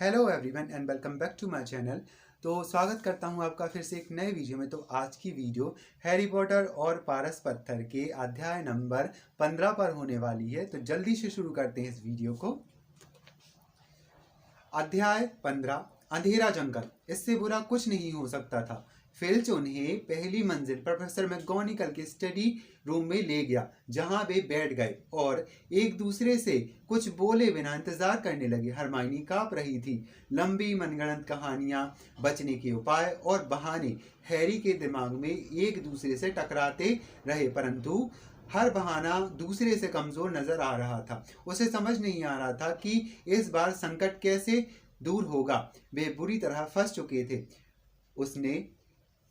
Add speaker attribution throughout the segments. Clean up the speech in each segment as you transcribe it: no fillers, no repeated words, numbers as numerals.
Speaker 1: Hello everyone and welcome back to my channel. तो स्वागत करता हूं आपका फिर से एक नए वीडियो में। तो आज की वीडियो हैरी पॉटर और पारस पत्थर के अध्याय नंबर 15 पर होने वाली है। तो जल्दी से शुरू करते हैं इस वीडियो को। अध्याय 15 अंधेरा जंगल। इससे बुरा कुछ नहीं हो सकता था। फिल्च उन्हें पहली मंजिल पर प्रोफेसर मैगोनिकल के स्टडी रूम में ले गया, जहां वे बैठ गए और एक दूसरे से कुछ बोले बिना इंतजार करने लगे। हरमाइनी कांप रही थी। लंबी मनगढ़ंत कहानियां, बचने के उपाय और बहाने हैरी के दिमाग में एक दूसरे से टकराते रहे, परंतु हर बहाना दूसरे से कमजोर नजर आ रहा था। उसे समझ नहीं आ रहा था कि इस बार संकट कैसे दूर होगा। वे बुरी तरह फंस चुके थे। उसने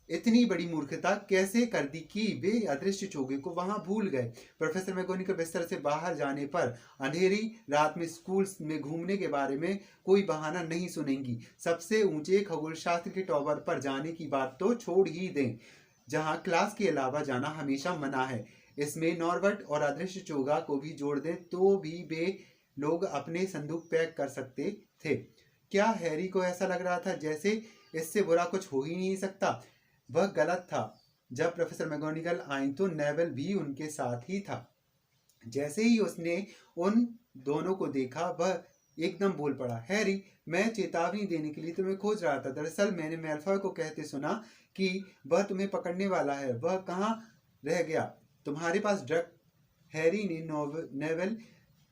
Speaker 1: इतनी बड़ी मूर्खता कैसे कर दी कि वे अदृश्य चोगे को वहां भूल गए। प्रोफेसर मैगोनिकल बिस्तर से बाहर जाने पर अंधेरी रात में स्कूल में घूमने के बारे में कोई बहाना नहीं सुनेंगी। सबसे ऊंचे खगोल शास्त्र के टॉवर पर जाने की बात तो छोड़ ही दें, जहां क्लास के अलावा जाना हमेशा मना है। इसमें नॉर्बर्ट और अदृश्य चोगा को भी जोड़ दें तो भी वे लोग अपने संदूक पैक कर सकते थे। क्या हैरी को ऐसा लग रहा था जैसे इससे बुरा कुछ हो ही नहीं सकता? वह गलत था। जब प्रोफेसर मैगोनिकल आई तो नेवल भी उनके साथ ही था। जैसे ही उसने उन दोनों को देखा, वह एकदम बोल पड़ा, हैरी, मैं चेतावनी देने के लिए तुम्हें खोज रहा था। दरअसल मैंने मैल्फॉय को कहते सुना कि वह तुम्हें पकड़ने वाला है। वह कहाँ रह गया? तुम्हारे पास ड्रग। हैरी ने नेवल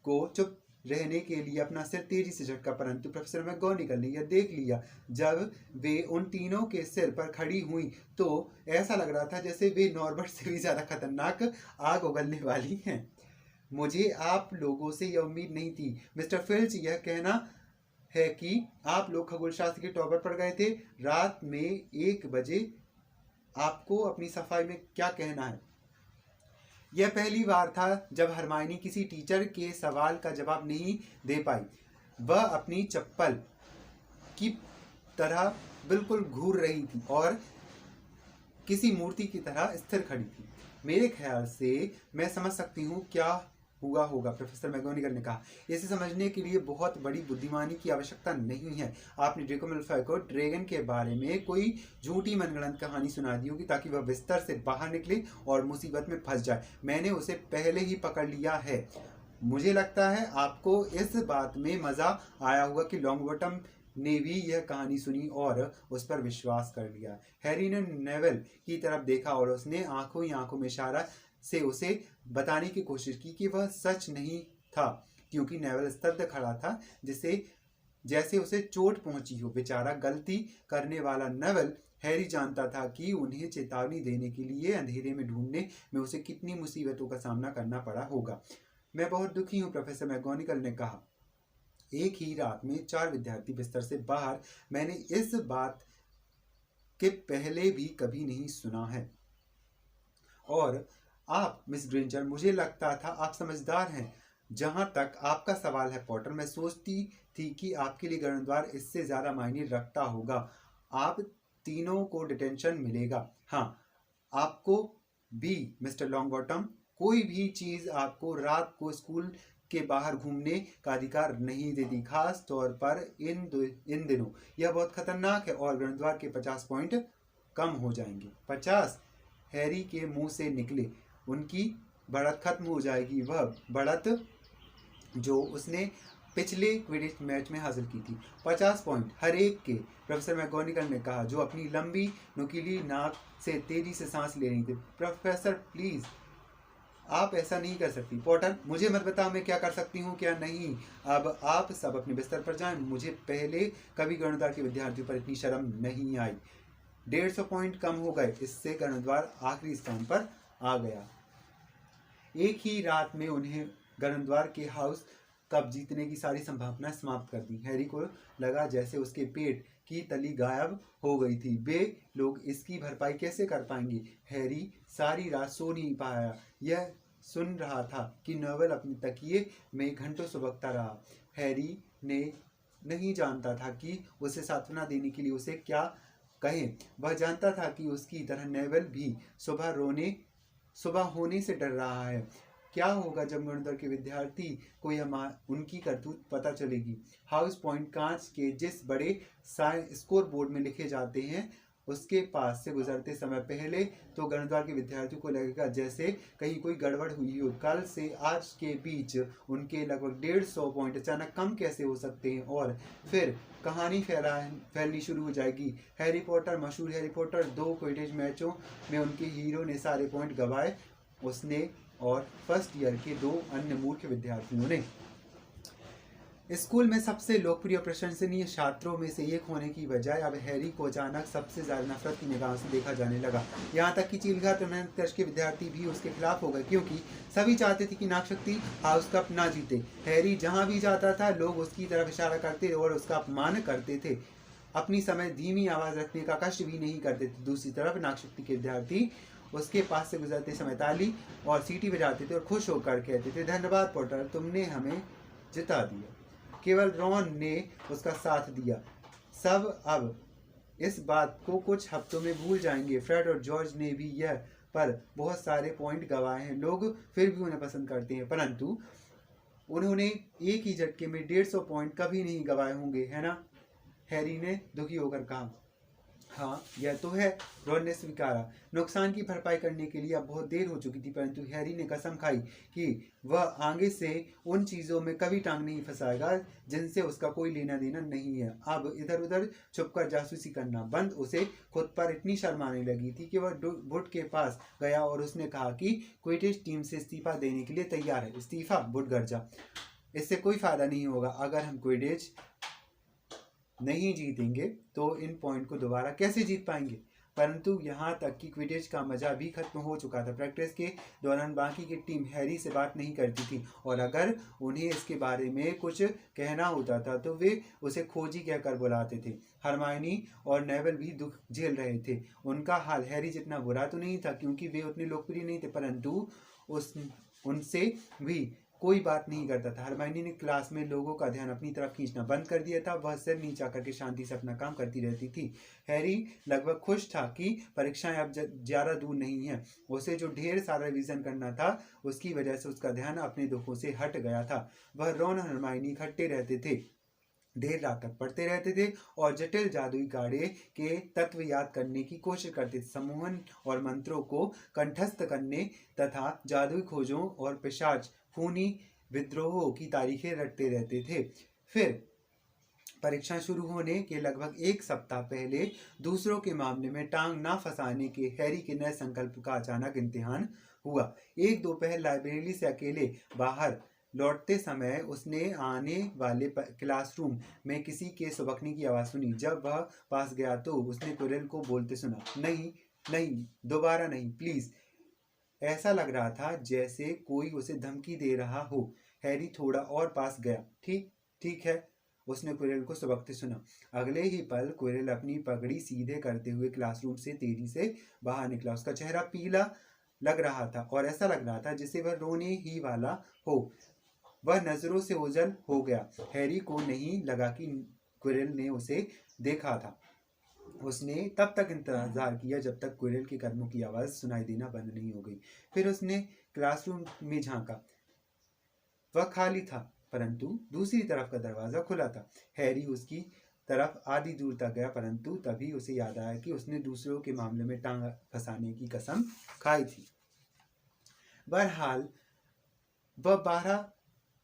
Speaker 1: को चुप रहने के लिए अपना सिर तेजी से झटका, परंतु प्रोफेसर मैगोनिकल ने यह देख लिया। जब वे उन तीनों के सिर पर खड़ी हुई तो ऐसा लग रहा था जैसे वे नॉर्बर्ट से भी ज्यादा खतरनाक आग उगलने वाली हैं। मुझे आप लोगों से यह उम्मीद नहीं थी मिस्टर फिल्च। यह कहना है कि आप लोग खगोल शास्त्र के टॉपर पर गए थे रात में 1 बजे। आपको अपनी सफाई में क्या कहना है? यह पहली बार था जब हरमाइनी किसी टीचर के सवाल का जवाब नहीं दे पाई। वह अपनी चप्पल की तरह बिल्कुल घूर रही थी और किसी मूर्ति की तरह स्थिर खड़ी थी। मेरे ख्याल से मैं समझ सकती हूँ क्या हुआ होगा, प्रोफेसर मैगोनिकल ने कहा। इसे समझने के लिए बहुत बड़ी बुद्धिमानी की आवश्यकता नहीं है। आपने ड्रेको मैल्फॉय को ड्रैगन के बारे में कोई झूठी मनगढ़ंत कहानी सुना दी होगी ताकि वह बिस्तर से बाहर निकले और मुसीबत में फंस जाए। मैंने उसे पहले ही पकड़ लिया है। मुझे लगता है आपको इस बात में मजा आया होगा कि लॉन्गबॉटम ने भी यह कहानी सुनी और उस पर विश्वास कर लिया। हैरी ने नेवल की तरफ देखा और उसने आंखों ही आंखों में इशारा से उसे बताने की कोशिश की कि वह सच नहीं था, क्योंकि नेवल स्तब्ध खड़ा था जैसे उसे चोट पहुंची हो। बेचारा गलती करने वाला नेवल। हैरी जानता था कि उन्हें चेतावनी देने के लिए अंधेरे में ढूंढने में उसे कितनी मुसीबतों का सामना करना पड़ा होगा। मैं बहुत दुखी हूँ, प्रोफेसर मैगोनिकल ने कहा। एक ही रात में 4 विद्यार्थी बिस्तर से बाहर। मैंने इस बात के पहले भी कभी नहीं सुना है। और आप मिस ग्रेंजर, मुझे लगता था आप समझदार हैं। जहां तक आपका सवाल है पॉटर, मैं सोचती थी कि आपके लिए गणद्वार इससे ज्यादा मायने रखता होगा। आप तीनों को डिटेंशन मिलेगा। हाँ, आपको भी मिस्टर लॉन्गबॉटम। कोई भी चीज आपको रात को स्कूल के बाहर घूमने का अधिकार नहीं देती, खास तौर पर इन दिनों। यह बहुत खतरनाक है और गणद्वार के 50 पॉइंट कम हो जाएंगे। 50? हैरी के मुंह से निकले। उनकी बढ़त खत्म हो जाएगी, वह बढ़त जो उसने पिछले क्विडिच मैच में हासिल की थी। 50 पॉइंट हर एक के, प्रोफेसर मैगोनिकल ने कहा, जो अपनी लंबी नुकीली नाक से तेजी से सांस ले रही थी। प्रोफेसर प्लीज, आप ऐसा नहीं कर सकती। पॉटर, मुझे मत बताओ मैं क्या कर सकती हूँ क्या नहीं। अब आप सब अपने बिस्तर पर जाएं। मुझे पहले कभी गणद्वार के विद्यार्थियों पर इतनी शर्म नहीं आई। 150 पॉइंट कम हो गए। इससे गणद्वार आखिरी स्थान पर आ गया। एक ही रात में उन्हें गणद्वार के हाउस कप जीतने की सारी संभावनाएं समाप्त कर दी। हैरी को लगा जैसे उसके पेट की तली गायब हो गई थी। वे लोग इसकी भरपाई कैसे कर पाएंगे? हैरी सारी रात सो नहीं पाया। यह सुन रहा था कि नोवेल अपने तकिए में घंटों सुबकता रहा। हैरी ने नहीं जानता था कि उसे सांत्वना देने के लिए उसे क्या कहें। वह जानता था कि उसकी तरह नेवल भी सुबह होने से डर रहा है। क्या होगा जब ग्रिंडेलवाल्ड के विद्यार्थी को यह उनकी करतूत पता चलेगी। हाउस पॉइंट कांच के जिस बड़े स्कोर बोर्ड में लिखे जाते हैं उसके पास से गुजरते समय पहले तो ग्रिंडेलवाल्ड के विद्यार्थियों को लगेगा जैसे कहीं कोई गड़बड़ हुई हो। कल से आज के बीच उनके लगभग 150 पॉइंट अचानक कम कैसे हो सकते हैं, और फिर कहानी फैलनी शुरू हो जाएगी। हैरी पॉटर, मशहूर हैरी पॉटर, 2 क्विडिच मैचों में उनके हीरो ने सारे पॉइंट गंवाए, उसने और फर्स्ट ईयर के 2 अन्य मूर्ख विद्यार्थियों ने। स्कूल में सबसे लोकप्रिय प्रशंसनीय छात्रों में से एक होने की बजाय अब हैरी को अचानक सबसे ज्यादा नफरत की निगाह से देखा जाने लगा। यहाँ तक कि चीलघाट मेहनत के विद्यार्थी भी उसके खिलाफ हो गए, क्योंकि सभी चाहते थे कि नागशक्ति हाउस कप ना जीते। हैरी जहाँ भी जाता था लोग उसकी तरफ इशारा करते और उसका अपमान करते थे, अपनी समय धीमी आवाज रखने का कष्ट भी नहीं करते थे। दूसरी तरफ नागशक्ति के विद्यार्थी उसके पास से गुजरते समय ताली और सीटी बजाते थे और खुश होकर कहते थे, धन्यवाद पॉटर, तुमने हमें जिता दिया। केवल रॉन ने उसका साथ दिया। सब अब इस बात को कुछ हफ्तों में भूल जाएंगे। फ्रेड और जॉर्ज ने भी यह पर बहुत सारे पॉइंट गंवाए हैं। लोग फिर भी उन्हें पसंद करते हैं, परंतु उन्होंने एक ही झटके में 150 पॉइंट कभी नहीं गंवाए होंगे, है ना? हैरी ने दुखी होकर कहा। हाँ, यह तो है, रॉन ने स्वीकारा। नुकसान की भरपाई करने के लिए अब बहुत देर हो चुकी थी, परंतु हैरी ने कसम खाई कि वह आगे से उन चीजों में कभी टांग नहीं फंसाएगा जिनसे उसका कोई लेना देना नहीं है। अब इधर उधर छुपकर जासूसी करना बंद। उसे खुद पर इतनी शर्म आने लगी थी कि वह बुट के पास गया और उसने कहा कि क्विडिच टीम से इस्तीफा देने के लिए तैयार है। इस्तीफा? बुट गरजा, इससे कोई फायदा नहीं होगा। अगर हम क्विडिच नहीं जीतेंगे तो इन पॉइंट को दोबारा कैसे जीत पाएंगे? परंतु यहाँ तक कि क्विडिच का मजा भी खत्म हो चुका था। प्रैक्टिस के दौरान बाकी की टीम हैरी से बात नहीं करती थी, और अगर उन्हें इसके बारे में कुछ कहना होता था तो वे उसे खोजी कहकर बुलाते थे। हरमायनी और नेविल भी दुख झेल रहे थे। उनका हाल हैरी जितना बुरा तो नहीं था, क्योंकि वे उतने लोकप्रिय नहीं थे, परंतु उनसे भी कोई बात नहीं करता था। हरमायनी ने क्लास में लोगों का ध्यान अपनी तरफ खींचना बंद कर दिया था। वह सिर नीचा करके शांति से अपना काम करती रहती थी। हैरी लगभग खुश था कि परीक्षाएं अब ज्यादा दूर नहीं है। उसे जो ढेर सारा रिवीजन करना था उसकी वजह से उसका ध्यान अपने दुखों से हट गया था। वह रॉन और हरमायनी इकट्ठे रहते थे, देर रात तक पढ़ते रहते थे और जटिल जादुई काढ़े के तत्व याद करने की कोशिश करते थे। समूहन और मंत्रों को कंठस्थ करने तथा जादुई खोजों और पिशाच खूनी विद्रोहों की तारीखें रटते रहते थे। फिर परीक्षा शुरू होने के लगभग 1 सप्ताह पहले दूसरों के मामले में टांग ना फंसाने के हैरी के नए संकल्प का अचानक इम्तिहान हुआ। एक दोपहर लाइब्रेरी से अकेले बाहर लौटते समय उसने आने वाले क्लासरूम में किसी के सुबकने की आवाज़ सुनी। जब वह पास गया तो उसने क्विरल को बोलते सुना, नहीं नहीं, दोबारा नहीं, प्लीज़। ऐसा लग रहा था जैसे कोई उसे धमकी दे रहा हो। हैरी थोड़ा और पास गया। ठीक ठीक है, उसने क्विरल को सुबकते सुना। अगले ही पल क्विरल अपनी पगड़ी सीधे करते हुए क्लासरूम से तेजी से बाहर निकला। उसका चेहरा पीला लग रहा था और ऐसा लग रहा था जैसे वह रोने ही वाला हो। वह नजरों से ओझल हो गया। हैरी को नहीं लगा कि क्विरल ने उसे देखा था। उसने तब तक इंतजार किया जब तक क्विरल के कदमों की आवाज़ सुनाई देना बंद नहीं हो गई। फिर उसने क्लासरूम में झांका। वह खाली था, परंतु दूसरी तरफ का दरवाज़ा खुला था। हैरी उसकी तरफ आधी दूर तक गया, परंतु तभी उसे याद आया कि उसने दूसरों के मामले में टांग फंसाने की कसम खाई थी। बहरहाल वह 12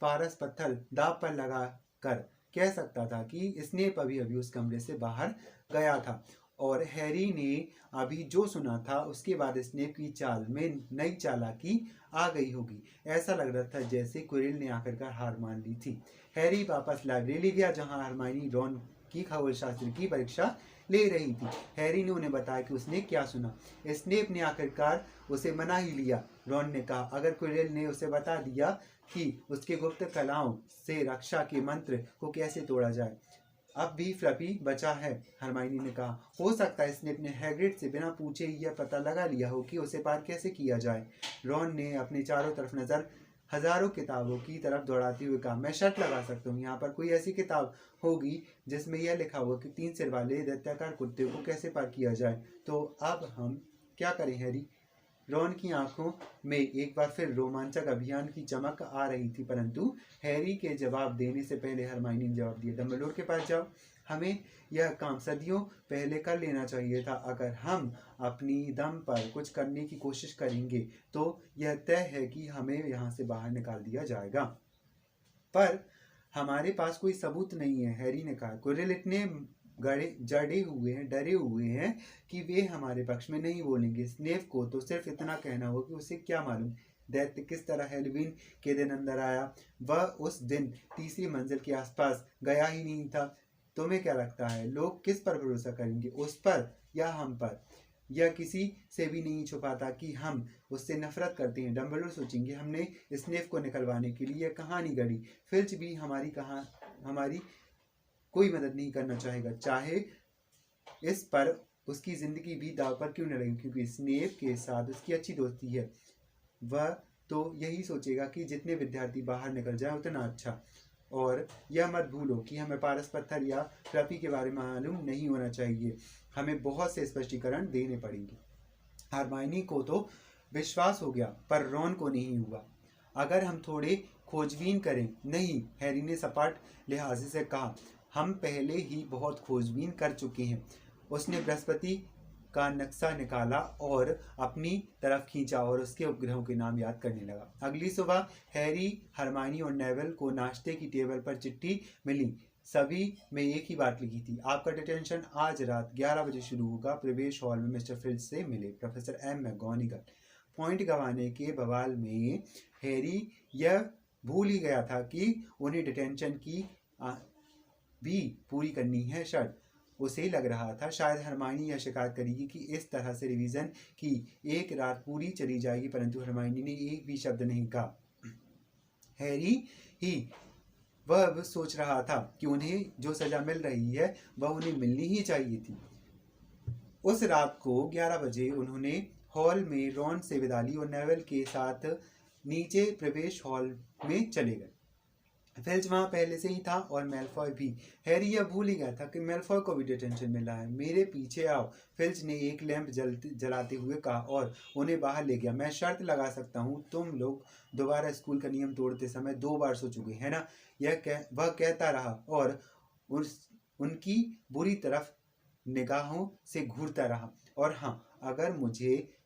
Speaker 1: पारस पत्थर दाव पर लगा कर कह सकता था कि स्नेप अभी अभी उस कमरे से बाहर गया था, और हैरी ने अभी जो सुना था उसके बाद स्नेप की चाल में नई चालाकी आ गई होगी। ऐसा लग रहा था जैसे क्विरल ने आखिरकार हार मान ली थी। हैरी वापस लाइब्रेरी गया जहां हरमायनी रॉन की खगोलशास्त्र की परीक्षा ले रही थी। हैरी ने उन्हें बताया कि उसने क्या सुना। स्नेप ने आखिरकार उसे मना ही लिया। रॉन ने कहा, अगर क्विरल ने उसे बता दिया कि उसके गुप्त कलाओं से रक्षा के मंत्र को कैसे तोड़ा जाए। अब भी फ्लफी बचा है, हरमायनी ने कहा। हो सकता है स्नेप ने हैग्रिड से बिना पूछे ही यह पता लगा लिया हो कि उसे पार कैसे किया जाए। रॉन ने अपने चारों तरफ नजर हजारों किताबों की तरफ दौड़ाते हुए कहा, मैं शर्त लगा सकता हूँ, यहाँ पर कोई ऐसी किताब होगी जिसमें यह लिखा हुआ कि 3 सिर वाले दैत्याकार कुत्ते को कैसे पार किया जाए। तो अब हम क्या करें हैरी? रॉन की आंखों में एक बार फिर रोमांचक अभियान की चमक आ रही थी, परंतु हैरी के जवाब देने से पहले हरमाइनी ने जवाब दिया, डंबलडोर के पास जाओ, हमें यह काम सदियों पहले कर लेना चाहिए था। अगर हम अपनी दम पर कुछ करने की कोशिश करेंगे तो यह तय है कि हमें यहाँ से बाहर निकाल दिया जाएगा। पर हमारे पास कोई सबूत नहीं है, हैरी ने कहा। कुरिल इतने डरे हुए हैं कि वे हमारे पक्ष में नहीं बोलेंगे। स्नेप को तो सिर्फ इतना कहना होगा कि उसे क्या मालूम दैत्य किस तरह हेलोवीन के दिन अंदर आया। वह उस दिन तीसरी मंजिल के आसपास गया ही नहीं था। तुम्हें क्या लगता है लोग किस पर भरोसा करेंगे, उस पर या हम पर? यह किसी से भी नहीं छुपाता कि हम उससे नफरत करते हैं। डंबलडोर सोचेंगे हमने स्नेप को निकलवाने के लिए यह कहानी गढ़ी। फिल्च भी हमारी कोई मदद नहीं करना चाहेगा, चाहे इस पर उसकी जिंदगी भी दाव पर क्यों न लगे, क्योंकि स्नेप के साथ उसकी अच्छी दोस्ती है। वह तो यही सोचेगा कि जितने विद्यार्थी बाहर निकल जाए उतना अच्छा। और यह मत भूलो कि हमें पारस पत्थर या फ्लफी के बारे में मालूम नहीं होना चाहिए। हमें बहुत से स्पष्टीकरण देने पड़ेंगे। हरमाइनी को तो विश्वास हो गया, पर रॉन को नहीं हुआ। अगर हम थोड़े खोजबीन करें। नहीं, हैरी ने सपाट लिहाजे से कहा, हम पहले ही बहुत खोजबीन कर चुके हैं। उसने बृहस्पति का नक्शा निकाला और अपनी तरफ खींचा और उसके उपग्रहों के नाम याद करने लगा। अगली सुबह हैरी, हरमाइनी और नेविल को नाश्ते की टेबल पर चिट्ठी मिली। सभी में एक ही बात लिखी थी, आपका डिटेंशन आज रात 11 बजे शुरू होगा। प्रवेश हॉल में मिस्टर फिल्च से मिले, प्रोफेसर एम मैगोनिगल। पॉइंट गंवाने के बवाल में हैरी यह भूल ही गया था कि उन्हें डिटेंशन की भी पूरी करनी है शर्त। उसे लग रहा था शायद हरमाइनी यह शिकायत करेगी कि इस तरह से रिवीजन की एक रात पूरी चली जाएगी, परंतु हरमाइनी ने एक भी शब्द नहीं कहा। हैरी ही वह सोच रहा था कि उन्हें जो सजा मिल रही है वह उन्हें मिलनी ही चाहिए थी। उस रात को 11 बजे उन्होंने हॉल में रॉन से विदा ली और नेविल के साथ नीचे प्रवेश हॉल में चले गए। फिल्च वहां पहले से ही था और मैलफॉय भी। हैरी यह भूल ही गया था कि मैलफॉय को भी डिटेंशन मिला है। मेरे पीछे आओ, फिल्च ने एक लैंप जलाते हुए कहा और उन्हें बाहर ले गया। मैं शर्त लगा सकता हूँ तुम लोग दोबारा स्कूल का नियम तोड़ते समय 2 बार सो चुके हैं ना। वह कहता रहा और उनकी बुरी तरफ निगाहों से घूरता रहा। और हाँ, अगर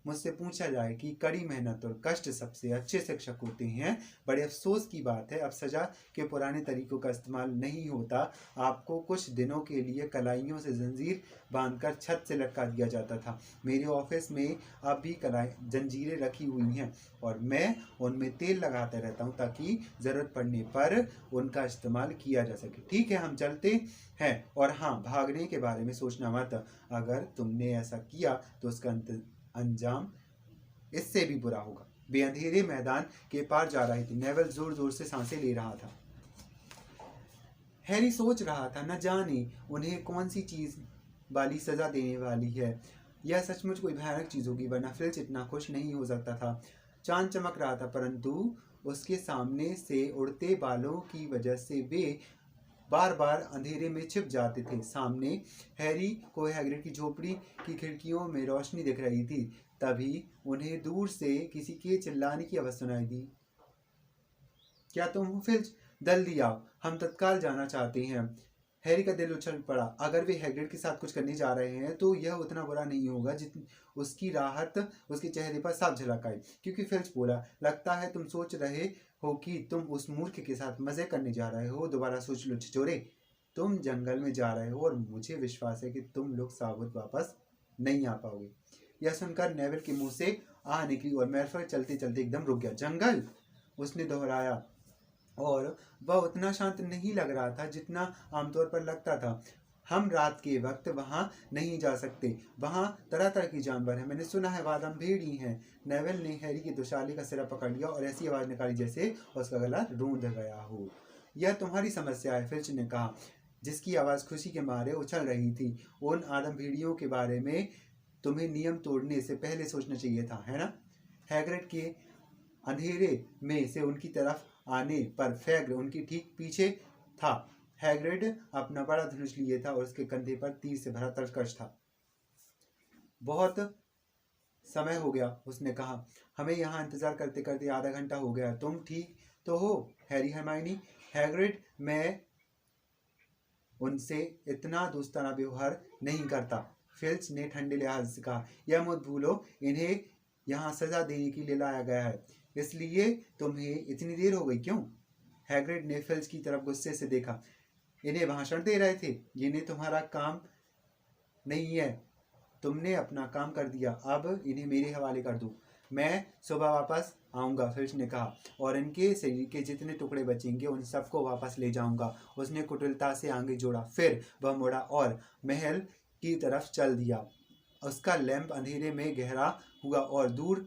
Speaker 1: मुझसे पूछा जाए कि कड़ी मेहनत और कष्ट सबसे अच्छे शिक्षक होते हैं, बड़े अफसोस की बात है अब सजा के पुराने तरीकों का इस्तेमाल नहीं होता। आपको कुछ दिनों के लिए कलाइयों से जंजीर बांधकर छत से लटका दिया जाता था। मेरे ऑफिस में अब भी जंजीरें रखी हुई हैं और मैं उनमें तेल लगाता रहता हूँ ताकि ज़रूरत पड़ने पर उनका इस्तेमाल किया जा सके। ठीक है, हम चलते हैं। और हाँ, भागने के बारे में सोचना मत। अगर तुमने ऐसा किया तो उसका अंजाम इससे भी बुरा होगा। वे अंधेरे मैदान के पार जा रहे थे। नेविल जोर जोर से सांसें ले रहा था। हैरी सोच रहा था न जाने उन्हें कौन सी चीज वाली सजा देने वाली है। यह सचमुच कोई भयानक चीज होगी, वरना फिल्च इतना खुश नहीं हो सकता था। चांद चमक रहा था, परंतु उसके सामने से उड़ते बालों की वजह से वे बार बार अंधेरे में छिप जाते थे। सामने हैरी को हैग्रिड की झोपड़ी की खिड़कियों में रोशनी दिख रही थी। तभी उन्हें दूर से किसी के चिल्लाने की आवाज सुनाई दी। क्या तुम हो फिल्च? जल्दी आओ, हम तत्काल जाना चाहते हैं। हैरी का दिल उछल पड़ा। अगर वे हैग्रिड के साथ कुछ करने जा रहे हैं तो यह उतना बुरा नहीं होगा जितनी उसकी राहत उसके चेहरे पर साफ झलक आई। क्योंकि फिल्च बोला, लगता है तुम सोच रहे हो कि तुम उस मूर्ख के साथ मजे करने जा रहे हो। दोबारा सोच लो छिछोरे, तुम जंगल में जा रहे हो और मुझे विश्वास है कि तुम लोग साबुत वापस नहीं आ पाओगे। यह सुनकर नेविल के मुंह से आह निकली और मैलफॉय चलते चलते एकदम रुक गया। जंगल, उसने दोहराया, और वह उतना शांत नहीं लग रहा था जितना आमतौर पर लगता था। हम रात के वक्त वहां नहीं जा सकते, वहां तरह तरह के जानवर हैं। मैंने सुना है बादाम भेड़ी हैं। नेविल ने हैरी की दुशाली का सिरा पकड़ लिया और ऐसी आवाज निकाली जैसे उसका गला रूंध गया हो। यह तुम्हारी समस्या है, फिल्च ने कहा, जिसकी आवाज खुशी के मारे उछल रही थी। उन आदम भेड़ियों के बारे में तुम्हें नियम तोड़ने से पहले सोचना चाहिए था, है ना? हैग्रिड के अंधेरे में से उनकी तरफ आने पर फैग्र उनकी ठीक पीछे था। हैग्रिड अपना बड़ा धनुष लिए था और उसके कंधे पर तीर से भरा तरकश था। बहुत समय हो गया, उसने कहा। हमें यहाँ इंतजार करते करते आधा घंटा हो गया। तुम ठीक तो हो हैरी, हरमाइनी? हैग्रिड, मैं उनसे इतना दोस्ताना व्यवहार नहीं करता, फिल्च ने ठंडे लिहाज से कहा। यह मत भूलो, इन्हें यहाँ सजा देने के लिए लाया गया है, इसलिए तुम्हें इतनी देर हो गई क्यों? हैग्रिड ने फिल्च की तरफ गुस्से से देखा। इन्हें भाषण दे रहे थे, इन्हें तुम्हारा काम नहीं है, तुमने अपना काम कर दिया, अब इन्हें मेरे हवाले कर दो। मैं सुबह वापस आऊँगा, फिल्च ने कहा, और इनके शरीर के जितने टुकड़े बचेंगे उन सबको वापस ले जाऊँगा। उसने कुटिलता से आगे जोड़ा, फिर वह मुड़ा और महल की तरफ चल दिया। उसका लैंप अंधेरे में गहरा हुआ और दूर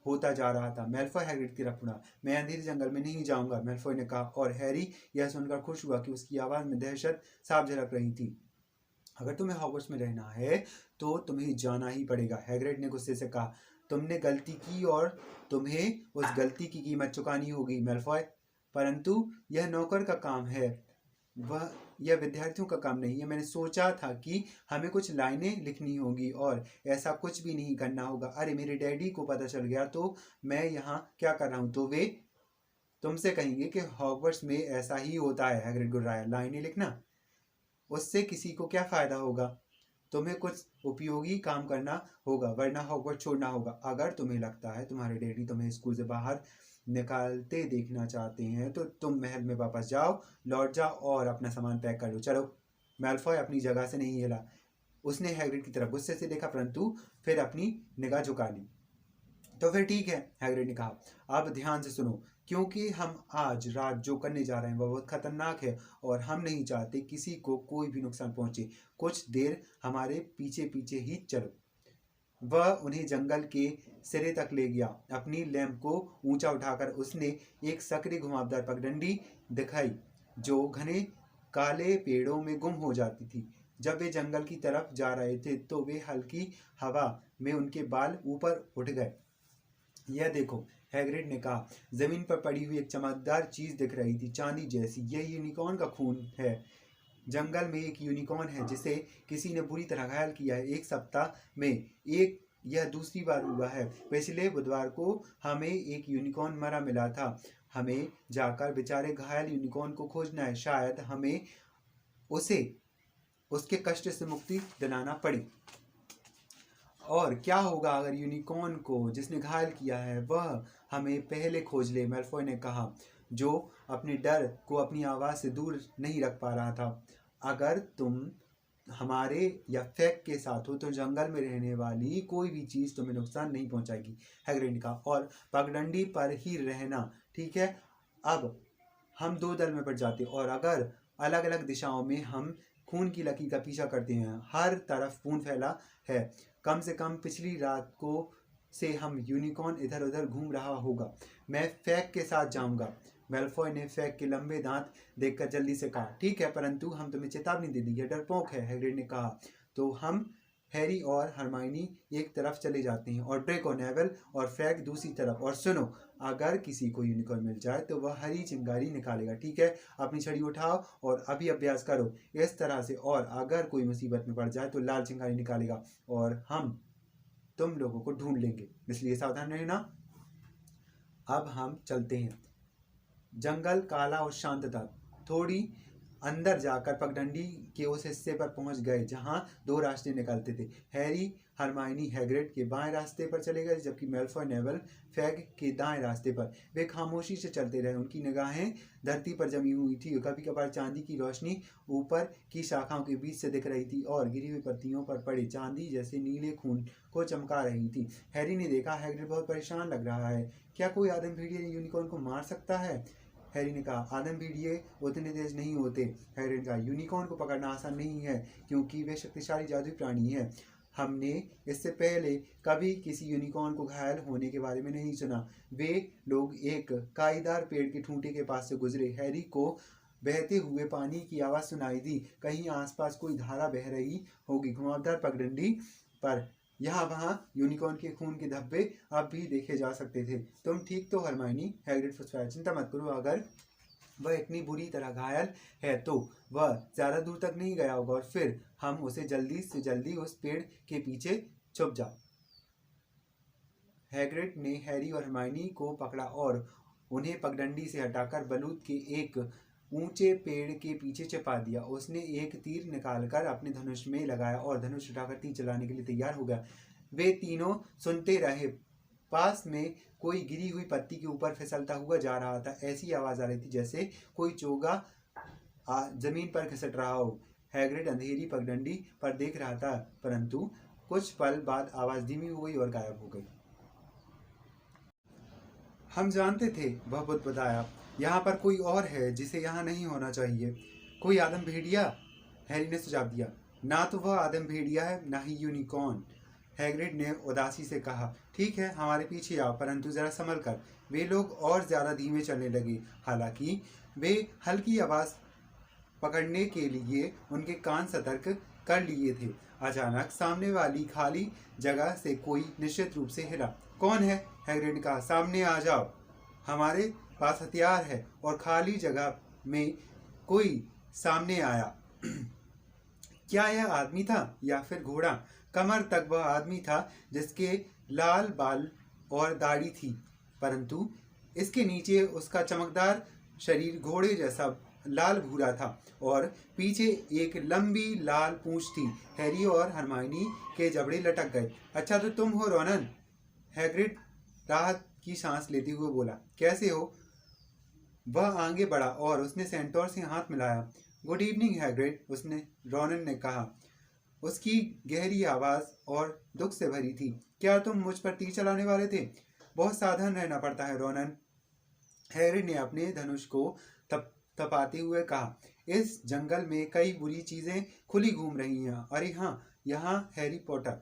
Speaker 1: होता जा रहा था। मैल्फॉय हैग्रिड की तरफ मुड़ा। मैं अंधेरे जंगल में नहीं जाऊँगा, मैल्फॉय ने कहा, और हैरी यह सुनकर खुश हुआ कि उसकी आवाज़ में दहशत साफ झलक रही थी। अगर तुम्हें हॉगवर्ट्स में रहना है तो तुम्हें जाना ही पड़ेगा, हैग्रिड ने गुस्से से कहा। तुमने गलती की और तुम्हें उस गलती की कीमत चुकानी होगी, मैल्फॉय। परंतु यह नौकर का काम है, यह विद्यार्थियों का काम नहीं है। मैंने सोचा था कि हमें कुछ लाइनें लिखनी होगी और ऐसा कुछ भी नहीं करना होगा। अरे, मेरे डैडी को पता चल गया तो मैं यहाँ क्या कर रहा हूँ, तो वे तुमसे कहेंगे कि हॉगवर्ट्स में ऐसा ही होता है। हैग्रिड गुर्राया। लाइनें लिखना, उससे किसी को क्या फ़ायदा होगा? तुम्हें कुछ उपयोगी काम करना होगा, वरना हॉगवर्ट्स छोड़ना होगा। अगर तुम्हें लगता है तुम्हारे डैडी तुम्हें स्कूल से बाहर निकालते देखना चाहते हैं तो तुम महल में वापस जाओ, लौट जाओ और अपना सामान पैक कर लो। चलो। मैल्फॉय अपनी जगह से नहीं हिला। उसने हैग्रिड की तरफ गुस्से से देखा, परंतु फिर अपनी निगाह झुका ली। तो फिर ठीक है, हैग्रिड ने कहा। अब ध्यान से सुनो, क्योंकि हम आज रात जो करने जा रहे हैं वह बहुत खतरनाक है और हम नहीं चाहते किसी को कोई भी नुकसान पहुंचे। कुछ देर हमारे पीछे पीछे ही चलो। वह उन्हें जंगल के सिरे तक ले गया। अपनी लैंप को ऊंचा उठाकर उसने एक सकरी घुमावदार पगडंडी दिखाई जो घने काले पेड़ों में गुम हो जाती थी। जब वे जंगल की तरफ जा रहे थे तो वे हल्की हवा में उनके बाल ऊपर उठ गए। यह देखो, हैग्रिड ने कहा। जमीन पर पड़ी हुई एक चमकदार चीज दिख रही थी, चांदी जैसी। यह यूनिकॉर्न का खून है। जंगल में एक यूनिकॉर्न है जिसे किसी ने बुरी तरह घायल किया है। एक सप्ताह में यह दूसरी बार हुआ है। पिछले बुधवार को हमें एक यूनिकॉर्न मरा मिला था। हमें जाकर बेचारे घायल यूनिकॉर्न को खोजना है। शायद हमें उसे उसके कष्ट से मुक्ति दिलाना पड़े। और क्या होगा अगर यूनिकॉर्न को जिसने घायल किया है वह हमें पहले खोज ले, मैल्फॉय ने कहा, जो अपने डर को अपनी आवाज़ से दूर नहीं रख पा रहा था। अगर तुम हमारे या फैक के साथ हो तो जंगल में रहने वाली कोई भी चीज़ तुम्हें नुकसान नहीं पहुंचाएगी, हैग्रिड ने कहा, और पगडंडी पर ही रहना, ठीक है? अब हम दो दल में बढ़ जाते और अगर अलग अलग दिशाओं में हम खून की लकीर का पीछा करते हैं। हर तरफ खून फैला है। कम से कम पिछली रात को से हम यूनिकॉर्न इधर उधर घूम रहा होगा। मैं फैक के साथ जाऊंगा। मैल्फॉय ने फैक के लंबे दांत देखकर जल्दी से कहा। ठीक है, परंतु हम तुम्हें चेतावनी दे दी, यह डरपोक है, हैग्रिड ने कहा। तो हम हैरी और हरमाइनी एक तरफ चले जाते हैं और ड्रेको, नेविल और फैक दूसरी तरफ। और सुनो, अगर किसी को यूनिकॉर्न मिल जाए तो वह हरी चिंगारी निकालेगा, ठीक है? अपनी छड़ी उठाओ और अभी अभ्यास करो इस तरह से। और अगर कोई मुसीबत में पड़ जाए तो लाल चिंगारी निकालेगा और हम तुम लोगों को ढूंढ लेंगे, इसलिए सावधान रहना। अब हम चलते हैं। जंगल काला और शांत था। थोड़ी अंदर जाकर पगडंडी के उस हिस्से पर पहुंच गए जहां दो रास्ते निकलते थे। हैरी, हरमाइनी हैग्रिड के बाएं रास्ते पर चले गए, जबकि मैल्फॉय, नेविल, फैग के दाएं रास्ते पर। वे खामोशी से चलते रहे। उनकी निगाहें धरती पर जमी हुई थी। कभी कभार चांदी की रोशनी ऊपर की शाखाओं के बीच से दिख रही थी और गिरी हुई पत्तियों पर पड़े चांदी जैसे नीले खून को चमका रही थी। हैरी ने देखा, हैग्रिड बहुत परेशान लग रहा है। क्या कोई आदम भेड़िया यूनिकॉर्न को मार सकता है? हैरी ने कहा। आदम भेड़िए उतने तेज नहीं होते, हैरी ने कहा। यूनिकॉर्न को पकड़ना आसान नहीं है क्योंकि वे शक्तिशाली जादुई प्राणी है। हमने इससे पहले कभी किसी यूनिकॉर्न को घायल होने के बारे में नहीं सुना। वे लोग एक काईदार पेड़ के ठूंठे के पास से गुजरे। हैरी को बहते हुए पानी की आवाज़ सुनाई दी। कहीं आसपास कोई धारा बह रही होगी। घुमावदार पगडंडी पर यहाँ वहाँ यूनिकॉर्न के खून के धब्बे अब भी देखे जा सकते थे। तुम ठीक तो हरमाइनी? हैग्रिड फुसफुसाया। चिंता मत करो, अगर वह इतनी बुरी तरह घायल है तो वह ज़्यादा दूर तक नहीं गया होगा और फिर हम उसे जल्दी से जल्दी उस पेड़ के पीछे छुप जाओ। हैग्रिड ने हैरी और हरमाइनी को पकड़ा और उन्हें पगडंडी से हटाकर बलूत के एक ऊंचे पेड़ के पीछे छिपा दिया। उसने एक तीर निकालकर अपने धनुष में लगाया और धनुष उठाकर तीर चलाने के लिए तैयार हो गया। वे तीनों सुनते रहे। पास में कोई गिरी हुई पत्ती के ऊपर फिसलता हुआ जा रहा था। ऐसी आवाज आ रही थी जैसे कोई चोगा जमीन पर खिसट रहा हो। हैग्रिड अंधेरी पगडंडी पर देख रहा था, परंतु कुछ पल बाद आवाज धीमी हो गई और गायब हो गई। हम जानते थे, वह बुदबुदाया, यहाँ पर कोई और है जिसे यहाँ नहीं होना चाहिए। कोई आदम भेड़िया? हैरी ने सुझाव दिया। ना तो वह आदम भेड़िया है, ना ही यूनिकॉर्न, हैग्रिड ने उदासी से कहा। ठीक है, हमारे पीछे आओ, परंतु जरा संभल कर। वे लोग और ज्यादा धीमे चलने लगे। हालांकि वे हल्की आवाज पकड़ने के लिए उनके कान सतर्क कर लिए थे। अचानक सामने वाली खाली जगह से कोई निश्चित रूप से हिला। कौन है? हैग्रिड ने कहा। सामने आ जाओ, हमारे पास हथियार है। और खाली जगह में कोई सामने आया। क्या यह आदमी था या फिर घोड़ा? कमर तक वह आदमी था जिसके लाल बाल और दाढ़ी थी, परंतु इसके नीचे उसका चमकदार शरीर घोड़े जैसा लाल भूरा था और पीछे एक लंबी लाल पूंछ थी। हैरी और हरमाइनी के जबड़े लटक गए। अच्छा, तो तुम हो रोनन? हैग्रिड राहत की सांस लेते हुए बोला। कैसे हो? वह आगे बढ़ा और उसने सेंटोर से हाथ मिलाया। गुड इवनिंग हैग्रिड, उसने रोनन ने कहा। उसकी गहरी आवाज और दुख से भरी थी। क्या तुम मुझ पर तीर चलाने वाले थे? बहुत सावधान रहना पड़ता है रोनन, हैग्रिड ने अपने धनुष को तपाते हुए कहा। इस जंगल में कई बुरी चीजें खुली घूम रही हैं। अरे हाँ, यहाँ हैरी पॉटर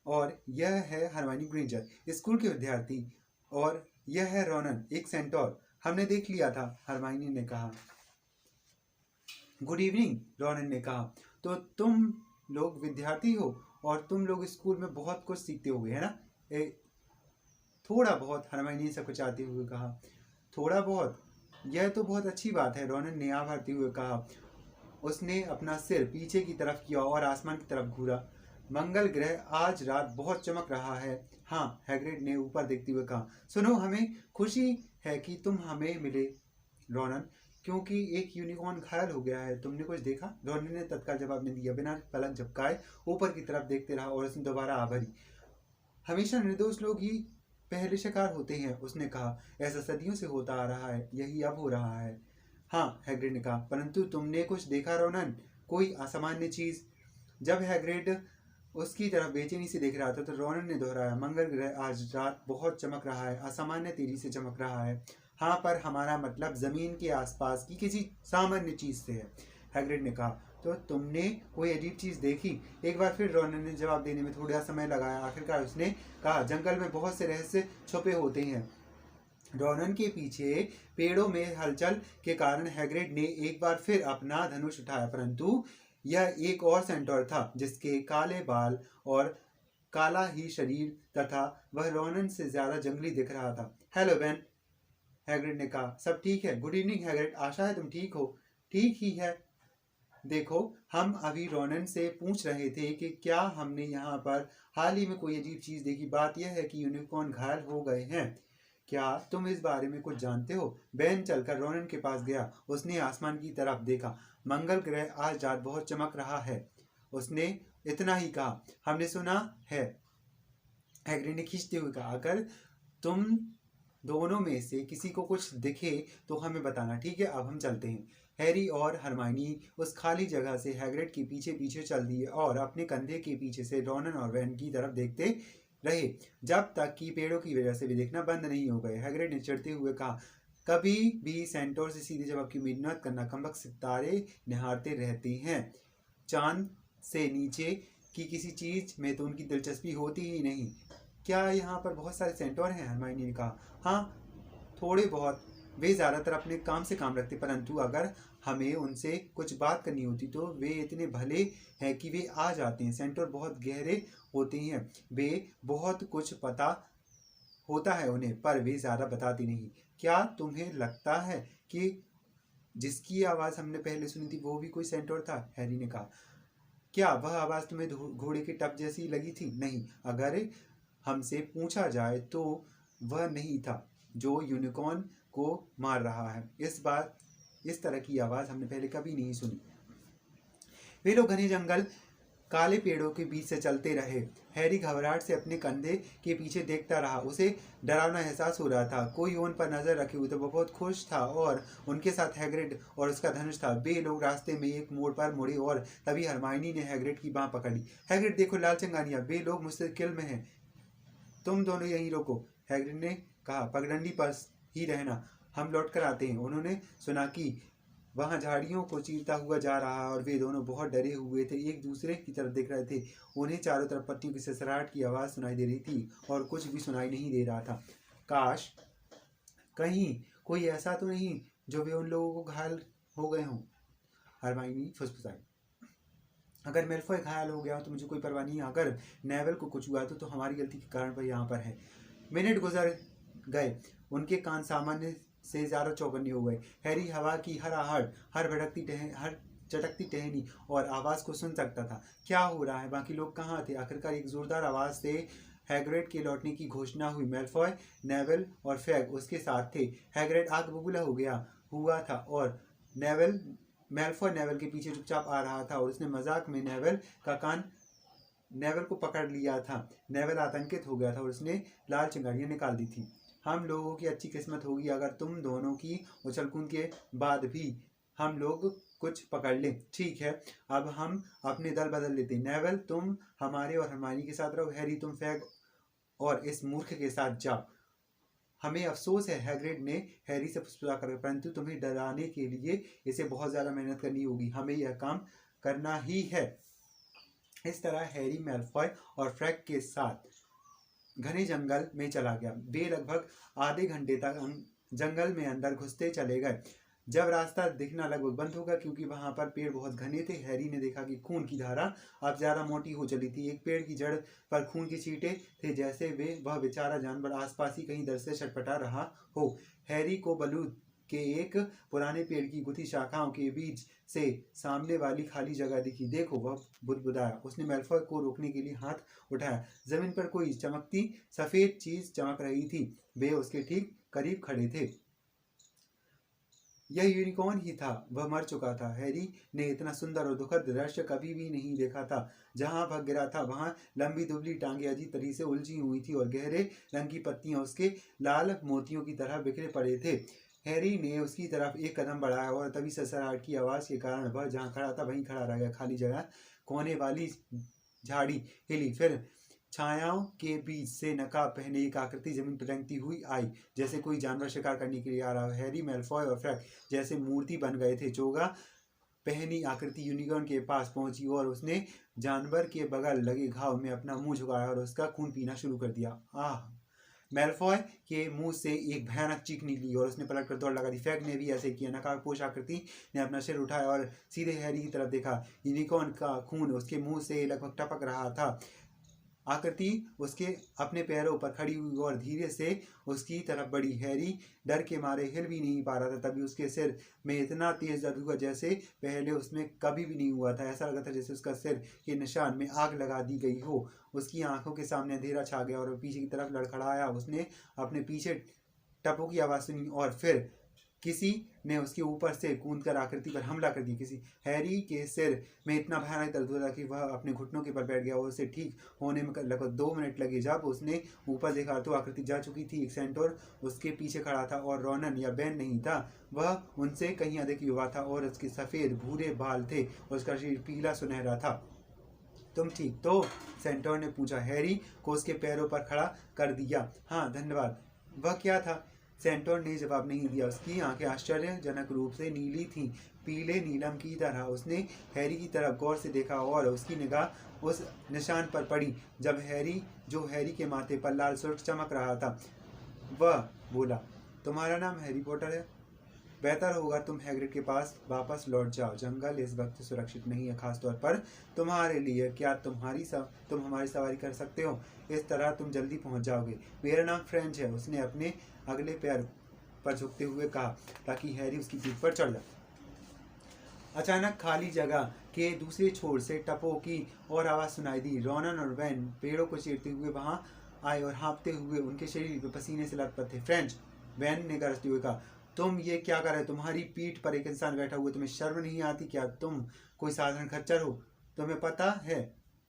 Speaker 1: और यह है हरमाइनी ग्रेंजर, स्कूल के विद्यार्थी, और यह है रोनन, एक सेंटोर। हमने देख लिया था, हरमाइनी ने कहा। गुड इवनिंग, रोनन ने कहा। तो तुम लोग विद्यार्थी हो और तुम लोग स्कूल में बहुत कुछ सीखते होगे, है ना? थोड़ा बहुत, हरमाइनी ने सकुचाते हुए कहा। थोड़ा बहुत? यह तो बहुत अच्छी बात है, रोनन ने आह भरते हुए कहा। उसने अपना सिर पीछे की तरफ किया और आसमान की तरफ घूरा। मंगल ग्रह आज रात बहुत चमक रहा है। हाँ, हैग्रिड ने ऊपर देखते हुए कहा। सुनो, हमें खुशी है कि तुम हमें मिले रोनन, क्योंकि एक यूनिकॉर्न घायल हो गया है। तुमने कुछ देखा? रोनन ने तत्काल जवाब नहीं दिया। बिना पलक झपकाए ऊपर की तरफ देखते रहा और उसने दोबारा आह भरी। हमेशा निर्दोष लोग ही पहले शिकार होते हैं, उसने कहा। ऐसा सदियों से होता आ रहा है, यही अब हो रहा है। हाँ, हैग्रिड ने कहा, परंतु तुमने कुछ देखा रोनन? कोई असामान्य चीज? जब हैग्रिड उसकी तरफ बेचैनी से देख रहा था तो रोनन ने दोहराया। मंगल ग्रह आज रात बहुत चमक रहा है, असामान्य तेजी से चमक रहा है। हाँ, पर हमारा मतलब जमीन के आसपास की किसी सामान्य चीज से है, हैग्रिड ने कहा। तो तुमने कोई अजीब चीज देखी? एक बार फिर रोनन ने जवाब देने में थोड़ा समय लगाया। आखिरकार उसने कहा, जंगल में बहुत से रहस्य छुपे होते हैं। रोनन के पीछे पेड़ों में हलचल के कारण हैग्रिड ने एक बार फिर अपना धनुष उठाया, परंतु यह एक और सेंटोर था जिसके काले बाल और काला ही शरीर तथा वह रोनन से ज्यादा जंगली दिख रहा था। हेलो बेन, हैग्रिड ने कहा। सब ठीक है? गुड इवनिंग हैग्रिड, आशा है तुम ठीक हो। ठीक ही है। देखो, हम अभी रोनन से पूछ रहे थे कि क्या हमने यहाँ पर हाल ही में कोई अजीब चीज देखी। बात यह है कि यूनिकॉर्न घायल हो गए हैं। क्या तुम इस बारे में कुछ जानते हो? बेन चलकर रोनन के पास गया। उसने आसमान की तरफ देखा। मंगल ग्रह आज रात बहुत चमक रहा है, उसने इतना ही कहा। हमने सुना है, हैग्रिड ने खींचते हुए कहा। अगर तुम दोनों में से किसी को कुछ दिखे तो हमें बताना, ठीक है? अब हम चलते हैं। हैरी और हरमाइनी उस खाली जगह से हैग्रिड के पीछे पीछे चल दिए और अपने कंधे के पीछे से रोनन और बेन की तरफ देखते रहे, जब तक कि पेड़ों की वजह से भी देखना बंद नहीं हो गए। हैग्रिड ने चिढ़ते हुए कहा, कभी भी सेंटोर से सीधे जवाब की उम्मीद मत करना। कमबख्त सितारे निहारते रहते हैं, चांद से नीचे की किसी चीज में तो उनकी दिलचस्पी होती ही नहीं। क्या यहाँ पर बहुत सारे सेंटोर हैं? हरमाइनी ने कहा। हाँ, थोड़े बहुत। वे ज्यादातर अपने काम से काम रखते, परंतु अगर हमें उनसे कुछ बात करनी होती तो वे इतने भले हैं कि वे आ जाते हैं। सेंटोर बहुत गहरे होते हैं, वे बहुत कुछ पता होता है उन्हें, पर वे ज्यादा बताते नहीं। क्या तुम्हें लगता है कि जिसकी आवाज हमने पहले सुनी थी वो भी कोई सेंटोर था? हैरी ने कहा। क्या वह आवाज तुम्हें घोड़े के टप जैसी लगी थी? नहीं। अगर हमसे पूछा जाए तो वह नहीं था जो यूनिकॉर्न को मार रहा है। इस तरह की आवाज़ हमने पहले कभी नहीं सुनी। वे लोग घने जंगल काले पेड़ों के बीच से चलते रहे। हैरी घबराहट से अपने कंधे के पीछे देखता रहा। उसे डरावना एहसास हो रहा था। कोई उन पर नजर रखे हुए तो वह बहुत खुश था और उनके साथ हैग्रिड और उसका धनुष था। वे लोग रास्ते में एक मोड़ पर मुड़े और तभी हरमाइनी ने हैग्रिड की बांह पकड़ ली। हैग्रिड देखो लाल चिंगारियां, वे लोग मुश्किल में हैं, तुम दोनों यहीं रोको। हैग्रिड ने कहा, पगडंडी पर ही रहना, हम लौट कर आते हैं। उन्होंने सुना कि वहां झाड़ियों को चीरता हुआ जा रहा और वे दोनों बहुत डरे हुए थे, एक दूसरे की तरफ देख रहे थे। उन्हें चारों तरफ पत्तियों की ससराहट की आवाज़ सुनाई दे रही थी और कुछ भी सुनाई नहीं दे रहा था। काश कहीं कोई ऐसा तो नहीं जो वे उन लोगों को घायल हो गए हों, हरमाइनी फुसफुसाई। अगर मेल्फॉय घायल हो गया हो तो मुझे कोई परवाह नहीं, अगर नेवल को कुछ हुआ तो हमारी गलती के कारण वह यहाँ पर है। मिनट गुजर गए, उनके कान सामान्य से ज़्यादा चौकन्ने हो गए। हैरी हवा की हर आहट, हर चटकती टहनी और आवाज़ को सुन सकता था। क्या हो रहा है? बाकी लोग कहाँ थे? आखिरकार एक जोरदार आवाज़ से हैग्रिड के लौटने की घोषणा हुई। मेल्फॉय, नेवल और फ्रैग उसके साथ थे। हैग्रिड आग बबूला हो गया हुआ था और मेल्फॉय नेवल के पीछे चुपचाप आ रहा था और उसने मजाक में नेवल को पकड़ लिया था। नेवल आतंकित हो गया था और उसने लाल चिंगारियां निकाल दी थी। हम लोगों की अच्छी किस्मत होगी अगर तुम दोनों की उछलकूद के बाद भी हम लोग कुछ पकड़ लें। ठीक है, अब हम अपने दल बदल लेते। नेवल तुम हमारे और हरमाइनी के साथ रहो। हैरी तुम फ्रैग और इस मूर्ख के साथ जाओ। हमें अफसोस है, हैग्रिड ने हैरी से फुसफुसा कर, परंतु तुम्हें डराने के लिए इसे बहुत ज़्यादा मेहनत करनी होगी। हमें यह काम करना ही है। इस तरह हैरी मेल्फॉय और फ्रैग के साथ घने जंगल में चला गया। वे लगभग आधे घंटे तक जंगल में अंदर घुसते चले गए। जब रास्ता दिखना लगभग बंद हो गया क्योंकि वहां पर पेड़ बहुत घने थे, हैरी ने देखा कि खून की धारा अब ज्यादा मोटी हो चली थी। एक पेड़ की जड़ पर खून के छींटे थे, जैसे वह बेचारा जानवर आसपास ही कहीं दर से छटपटा रहा हो। हैरी को बलूत के एक पुराने पेड़ की गुथी शाखाओं के बीच से सामने वाली खाली जगह दिखी। देखो, वह बुदबुदाया। उसने मेल्फॉय को रोकने के लिए हाथ उठाया। जमीन पर कोई चमकती सफेद चीज चमक रही थी। वे उसके ठीक करीब खड़े थे। यह यूनिकॉर्न ही था। वह मर चुका था। हैरी ने इतना सुंदर और दुखद दृश्य कभी भी नहीं देखा था। जहां वह गिरा था वहां लंबी दुबली टांगे अजीब तरीके से उलझी हुई थी और गहरे रंग की पत्तियां उसके लाल मोतियों की तरह बिखरे पड़े थे। हैरी ने उसकी तरफ एक कदम बढ़ाया और तभी ससराहट की आवाज़ के कारण वह जहाँ खड़ा था वहीं खड़ा रह गया। खाली जगह कोने वाली झाड़ी हिली, फिर छायाओं के बीच से नकाब पहने एक आकृति जमीन पर रेंगती हुई आई, जैसे कोई जानवर शिकार करने के लिए आ रहा हो। हैरी, मेल्फॉय और फ्रैग जैसे मूर्ति बन गए थे। चोगा पहनी आकृति यूनिकॉर्न के पास पहुंची और उसने जानवर के बगल लगे घाव में अपना मुंह झुकाया और उसका खून पीना शुरू कर दिया। आह! मेल्फॉय के मुंह से एक भयानक चीख निकली और उसने पलट कर दौड़ लगा दी। फ्रैग ने भी ऐसे किया। नकाबपोश आकृति ने अपना सिर उठाया और सीधे हैरी की तरफ देखा। यूनिकॉर्न का खून उसके मुंह से लगभग टपक रहा था। आकृति उसके अपने पैरों पर खड़ी हुई और धीरे से उसकी तरफ बढ़ी। हैरी डर के मारे हिल भी नहीं पा रहा था। तभी उसके सिर में इतना तेज दर्द हुआ जैसे पहले उसमें कभी भी नहीं हुआ था। ऐसा लगा था जैसे उसका सिर के निशान में आग लगा दी गई हो। उसकी आंखों के सामने अंधेरा छा गया और पीछे की तरफ लड़खड़ाया। उसने अपने पीछे टपों की आवाज़ सुनी और फिर किसी ने उसके ऊपर से कूदकर आकृति पर हमला कर दिया। हैरी के सिर में इतना भयानक दर्द हुआ कि वह अपने घुटनों के पर बैठ गया और उसे ठीक होने में लगभग 2 मिनट लगे। जब उसने ऊपर देखा तो आकृति जा चुकी थी। एक सेंटोर उसके पीछे खड़ा था और रोनन या बेन नहीं था। वह उनसे कहीं अधिक युवा था और उसके सफ़ेद भूरे बाल थे और उसका शरीर पीला सुनहरा था। तुम ठीक तो? सेंटोर ने पूछा। हैरी को उसके पैरों पर खड़ा कर दिया। हाँ, धन्यवाद। वह क्या था? सेंटोर ने जवाब नहीं दिया। उसकी आंखें आश्चर्यजनक रूप से नीली थीं, पीले नीलम की तरह। उसने हैरी की तरफ गौर से देखा और उसकी निगाह उस निशान पर पड़ी जो हैरी के माथे पर लाल सुर्ख चमक रहा था। वह बोला, तुम्हारा नाम हैरी पॉटर है? बेहतर होगा तुम हैग्रिड के पास वापस लौट जाओ। जंगल इस वक्त सुरक्षित नहीं है, खासतौर पर तुम्हारे लिए। क्या तुम हमारी सवारी कर सकते हो? इस तरह तुम जल्दी पहुंच जाओगे। मेरा नाम फ्रेंच है, उसने अपने अगले पैर पर झुकते हुए कहा, ताकि हैरी उसकी पीठ पर चढ़ जाए। अचानक खाली जगह के दूसरे छोर से टपों की और आवाज़ सुनाई दी। रोनन और बेन पेड़ों को चीरते हुए वहां आए और हाँफते हुए उनके शरीर पे पसीने से लथपथ थे। फ्रेंच, वैन ने गरजते हुए कहा, तुम ये क्या कर रहे हो? तुम्हारी पीठ पर एक इंसान बैठा हुआ, तुम्हें शर्म नहीं आती क्या? तुम कोई साधारण खच्चर हो? तुम्हें पता है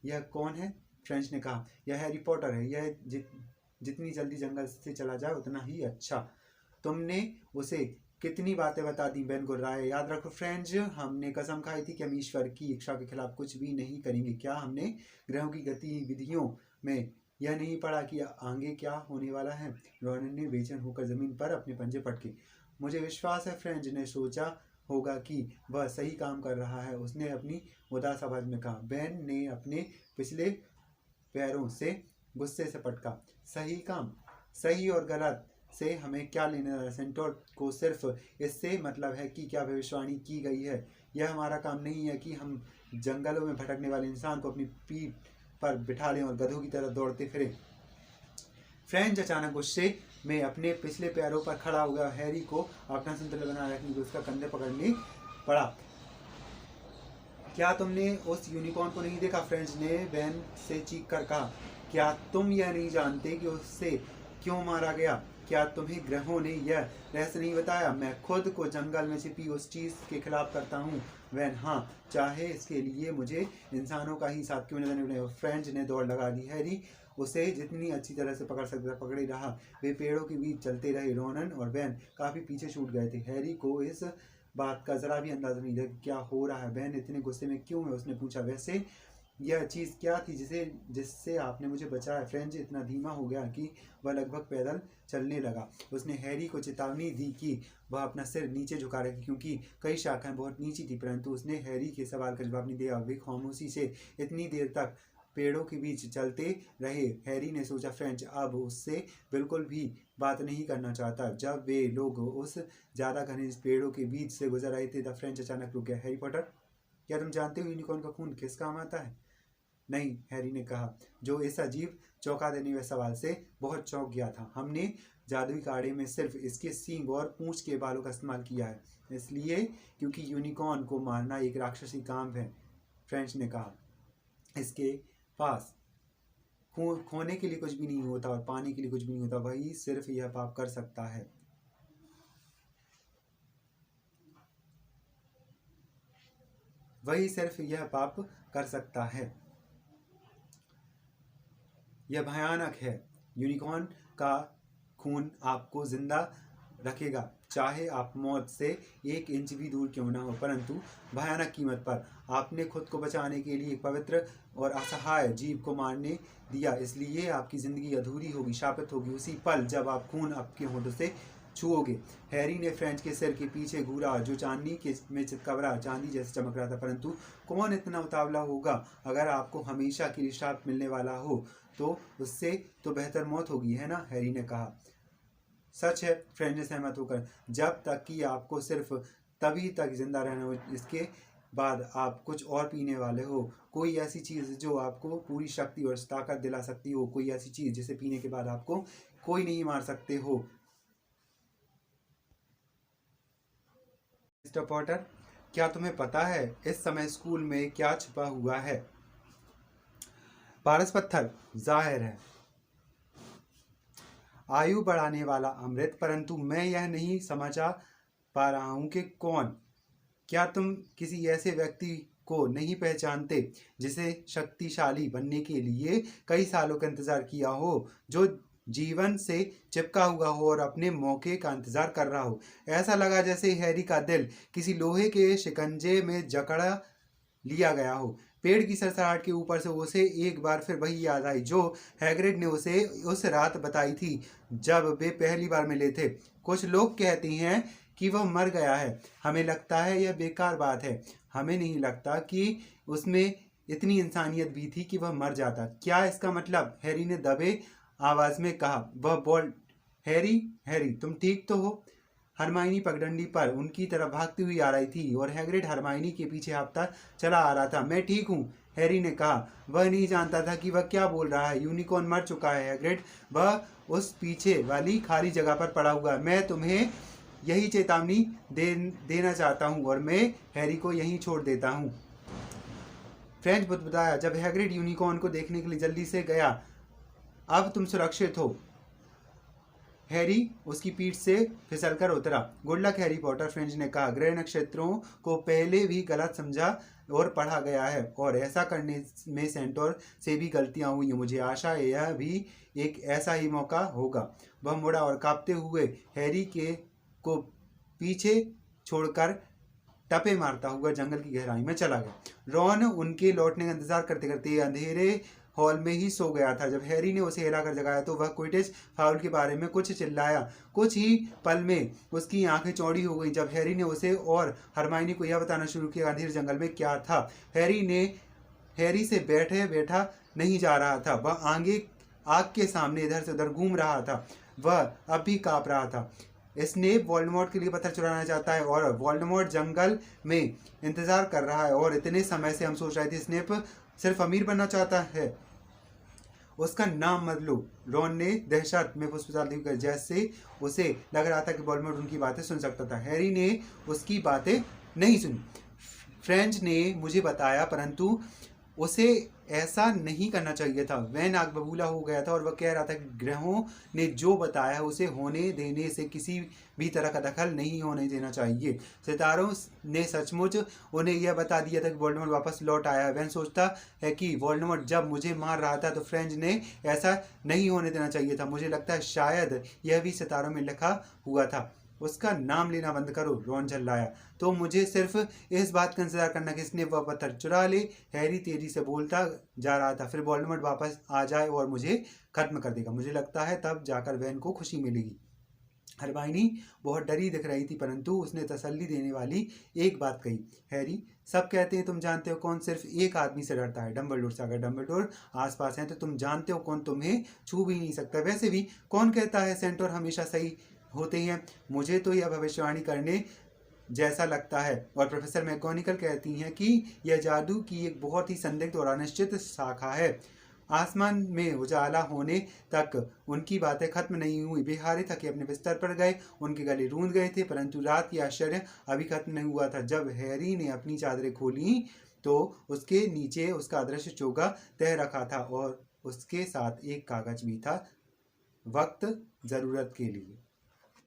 Speaker 1: यह कौन है? फ्रेंच ने कहा, यह हैरी पॉटर है। यह जितनी जल्दी जंगल से चला जाए उतना ही अच्छा। तुमने उसे कितनी बातें बता दी? बेन गुर्राए। याद रखो फ्रेंच, हमने कसम खाई थी कि हम ईश्वर की इच्छा के खिलाफ कुछ भी नहीं करेंगे। क्या हमने ग्रहों की गतिविधियों में यह नहीं पढ़ा कि आगे क्या होने वाला है? रॉन ने बेचैन होकर जमीन पर अपने पंजे पटके। मुझे विश्वास है फ्रेंच ने सोचा होगा कि वह सही काम कर रहा है, उसने अपनी उदास आवाज में कहा। बेन ने अपने पिछले पैरों से गुस्से से पटका। सही काम? सही और गलत से हमें क्या लेना? सेंटोर को सिर्फ इससे मतलब है कि क्या भविष्यवाणी की गई है। यह हमारा काम नहीं है कि हम जंगलों में भटकने वाले इंसान को अपनी पीठ पर बिठा लें और गधों की तरह दौड़ते फिरें। फ्रेंच अचानक गुस्से में अपने पिछले पैरों पर खड़ा हो गया। हैरी को अपना संतुलन बनाए रखने के उसका कंधे पकड़ने पड़ा। क्या तुमने उस यूनिकॉर्न को नहीं देखा? फ्रेंच ने वैन से चीख कर कहा। क्या तुम यह नहीं जानते कि उससे क्यों मारा गया? क्या तुम्हें ग्रहों ने यह रहस्य नहीं बताया? मैं खुद को जंगल में छिपी उस चीज के खिलाफ करता हूँ वैन। हाँ, चाहे इसके लिए मुझे इंसानों का ही साथ क्यों नजर नहीं। फ्रेंच ने दौड़ लगा दी। हैरी उसे जितनी अच्छी तरह से पकड़ सकता पकड़े रहा। वे पेड़ों के बीच चलते रहे। रोनन और वैन काफी पीछे छूट गए थे। हैरी को इस बात का जरा भी अंदाजा नहीं था क्या हो रहा है। वैन इतने गुस्से में क्यों है? उसने पूछा। वैसे यह चीज क्या थी जिससे आपने मुझे बचाया? फ्रेंच इतना धीमा हो गया कि वह लगभग पैदल चलने लगा। उसने हैरी को चेतावनी दी कि वह अपना सिर नीचे झुका रखे क्योंकि कई शाखाएं बहुत नीची थी, परंतु उसने हैरी के सवाल का जवाब नहीं दिया। वे खामोशी से इतनी देर तक पेड़ों के बीच चलते रहे। हैरी ने सोचा फ्रेंच अब उससे बिल्कुल भी बात नहीं करना चाहता। जब वे लोग उस ज्यादा घने पेड़ों के बीच से गुजर रहे थे तब फ्रेंच अचानक रुक गया। हैरी पॉटर, क्या तुम जानते हो यूनिकॉर्न का खून किस काम आता है? नहीं, हैरी ने कहा, जो इस अजीब चौंका देने वाले सवाल से बहुत चौंक गया था। हमने जादुई काढ़े में सिर्फ इसके सींग और पूंछ के बालों का इस्तेमाल किया है, इसलिए क्योंकि यूनिकॉर्न को मारना एक राक्षसी काम है। फ्रेंच ने कहा, इसके पास खोने के लिए कुछ भी नहीं होता और पाने के लिए कुछ भी नहीं होता। वही सिर्फ यह पाप कर सकता है। वही सिर्फ यह पाप कर सकता है। यह भयानक है। यूनिकॉर्न का खून आपको जिंदा रखेगा, चाहे आप मौत से 1 इंच भी दूर क्यों ना हो, परंतु भयानक कीमत पर। आपने खुद को बचाने के लिए एक पवित्र और असहाय जीव को मारने दिया, इसलिए आपकी जिंदगी अधूरी होगी, शापित होगी उसी पल जब आप खून आपके होठों से छुओगे। हैरी ने फ्रेंच के सिर के पीछे घूरा जो चांदी के में चितकबरा चांदी जैसे चमक रहा था। परंतु कौन इतना उतावला होगा? अगर आपको हमेशा के लिए श्राप मिलने वाला हो तो उससे तो बेहतर मौत होगी, है ना? हैरी ने कहा। सच है, फ्रेंच ने सहमत होकर। जब तक कि आपको सिर्फ तभी तक जिंदा रहना हो, इसके बाद आप कुछ और पीने वाले हो, कोई ऐसी चीज जो आपको पूरी शक्ति और ताकत दिला सकती हो, कोई ऐसी चीज जिसे पीने के बाद आपको कोई नहीं मार सकते हो। मिस्टर पॉटर, क्या तुम्हें पता है इस समय स्कूल में क्या छुपा हुआ है? पारस पत्थर, जाहिर है आयु बढ़ाने वाला अमृत, परंतु मैं यह नहीं समझा पा रहा हूं कि कौन। क्या तुम किसी ऐसे व्यक्ति को नहीं पहचानते जिसे शक्तिशाली बनने के लिए कई सालों का इंतजार किया हो, जो जीवन से चिपका हुआ हो और अपने मौके का इंतजार कर रहा हो? ऐसा लगा जैसे हैरी का दिल किसी लोहे के शिकंजे में जकड़ा लिया गया हो। पेड़ की सरसराहट के ऊपर से उसे एक बार फिर वही याद आई जो हैग्रिड ने उसे उस रात बताई थी जब वे पहली बार मिले थे। कुछ लोग कहते हैं कि वह मर गया है। हमें लगता है यह बेकार बात है। हमें नहीं लगता कि उसमें इतनी इंसानियत भी थी कि वह मर जाता। क्या इसका मतलब? हैरी ने दबे आवाज में कहा। वह बोल, हैरी, हैरी तुम ठीक तो हो? हरमाइनी पगडंडी पर उनकी तरफ भागती हुई आ रही थी और हैग्रिड हरमाइनी के पीछे हाँफता चला आ रहा था। मैं ठीक हूँ, हैरी ने कहा। वह नहीं जानता था कि वह क्या बोल रहा है। यूनिकॉर्न मर चुका है हैग्रिड, वह उस पीछे वाली खाली जगह पर पड़ा हुआ है। मैं तुम्हें यही चेतावनी देना चाहता हूँ और मैं हैरी को यहीं छोड़ देता हूँ। फ्रेंच बुदबुदाया। जब हैग्रिड यूनिकॉर्न को देखने के लिए जल्दी से गया अब तुम सुरक्षित हो। हैरी उसकी पीठ से फिसलकर उतरा। Good luck Harry Potter, French ने कहा। ग्रह नक्षत्रों को पहले भी गलत समझा और पढ़ा गया है, और ऐसा करने में सेंटोर से भी गलतियां हुई। मुझे आशा है यह भी एक ऐसा ही मौका होगा। वह मुड़ा और कांपते हुए हैरी को पीछे छोड़कर टपे मारता हुआ जंगल की गहराई में चला गया। रॉन उनके लौटने का इंतजार करते करते अंधेरे हॉल में ही सो गया था। जब हैरी ने उसे हिलाकर जगाया तो वह क्विडिच फाउल के बारे में कुछ चिल्लाया। कुछ ही पल में उसकी आंखें चौड़ी हो गईं जब हैरी ने उसे और हरमाइनी को यह बताना शुरू किया अंधेरे जंगल में क्या था। हैरी से बैठे बैठा नहीं जा रहा था। वह आग के सामने इधर से उधर घूम रहा था। वह अब भी कांप रहा था। स्नेप वोल्डेमॉर्ट के लिए पत्थर चुराना चाहता है और वोल्डेमॉर्ट जंगल में इंतजार कर रहा है, और इतने समय से हम सोच रहे थे स्नेप सिर्फ अमीर बनना चाहता है। उसका नाम मत लो। रॉन ने दहशत में फुसफुसाते हुए, जैसे उसे लग रहा था कि वोल्डेमॉर्ट उनकी बातें सुन सकता था। हैरी ने उसकी बातें नहीं सुनी। फ्रेंच ने मुझे बताया, परंतु उसे ऐसा नहीं करना चाहिए था। वैन आग बबूला हो गया था और वह कह रहा था कि ग्रहों ने जो बताया उसे होने देने से किसी भी तरह का दखल नहीं होने देना चाहिए। सितारों ने सचमुच उन्हें यह बता दिया था कि वोल्डेमॉर्ट वापस लौट आया। वैन सोचता है कि वोल्डेमॉर्ट जब मुझे मार रहा था तो फ्रेंच ने ऐसा नहीं होने देना चाहिए था। मुझे लगता है शायद यह भी सितारों में लिखा हुआ था। उसका नाम लेना बंद करो, रॉन झल्लाया। तो मुझे सिर्फ इस बात का इंतजार करना कि इसने वह पत्थर चुरा ले। हैरी तेजी से बोलता जा रहा था। फिर वोल्डेमॉर्ट वापस आ जाए और मुझे खत्म कर देगा। मुझे लगता है तब जाकर वैन को खुशी मिलेगी। हरमाइनी बहुत डरी दिख रही थी, परंतु उसने तसल्ली देने वाली एक बात कही। हैरी, सब कहते हैं तुम जानते हो कौन सिर्फ एक आदमी से डरता है, डंबलडोर से। अगर डंबलडोर आसपास है तो तुम जानते हो कौन तुम्हें छू भी नहीं सकता। वैसे भी कौन कहता है सेंटोर हमेशा सही होते हैं? मुझे तो यह भविष्यवाणी करने जैसा लगता है। और प्रोफेसर मैगोनिकल कहती हैं कि यह जादू की एक बहुत ही संदिग्ध और अनिश्चित शाखा है। आसमान में उजाला होने तक उनकी बातें खत्म नहीं हुई। बेहारे थके अपने बिस्तर पर गए। उनके गले रूंध गए थे, परंतु रात की आश्चर्य अभी खत्म नहीं हुआ था। जब हैरी ने अपनी चादरें खोली तो उसके नीचे उसका अदृश्य चोगा तह रखा था, और उसके साथ एक कागज भी था, वक्त जरूरत के लिए।